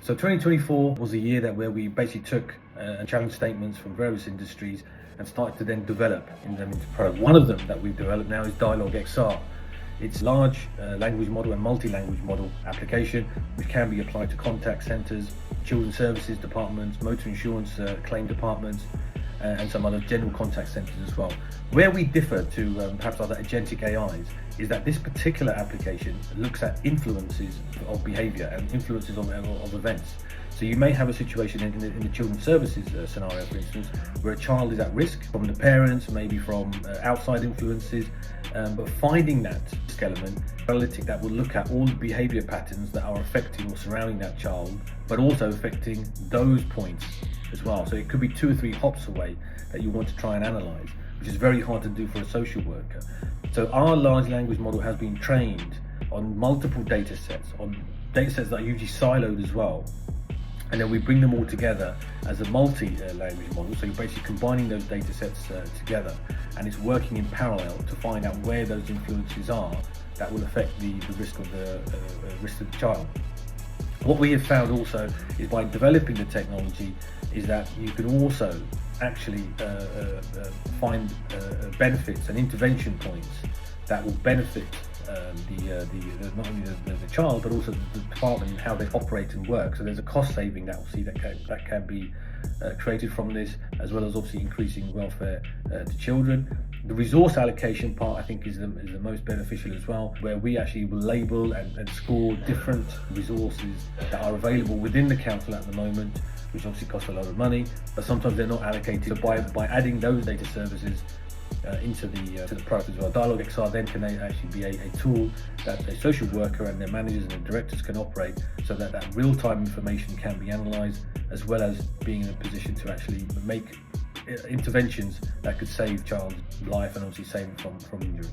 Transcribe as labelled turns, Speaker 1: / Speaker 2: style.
Speaker 1: So 2024 was a year where we basically took challenge statements from various industries and started to then develop them into product. One of them that we've developed now is Dialog XR. It's a large language model and multi-language model application which can be applied to contact centres, children's services departments, motor insurance claim departments, and some other general contact centres as well. Where we differ to perhaps other agentic AIs is that this particular application looks at influences of behaviour and influences of events. So you may have a situation in the children's services scenario, for instance, where a child is at risk from the parents, maybe from outside influences, but finding that risk element, analytic that will look at all the behaviour patterns that are affecting or surrounding that child, but also affecting those points as well. So it could be 2 or 3 hops away that you want to try and analyse, which is very hard to do for a social worker. So our large language model has been trained on multiple data sets, that are usually siloed as well. And then we bring them all together as a multi-language model. So you're basically combining those data sets together, and it's working in parallel to find out where those influences are that will affect the risk of the child. What we have found also is by developing the technology is that you can also actually find benefits and intervention points that will benefit not only the child but also the department and how they operate and work. So there's a cost saving that can be created from this, as well as obviously increasing welfare to children. The resource allocation part I think is the most beneficial as well, where we actually will label and score different resources that are available within the council at the moment, which obviously cost a lot of money, but sometimes they're not allocated. So by adding those data services into the product as well, Dialog XR then can actually be a tool that a social worker and their managers and their directors can operate, so that real-time information can be analysed, as well as being in a position to actually make interventions that could save child's life and obviously save them from injury.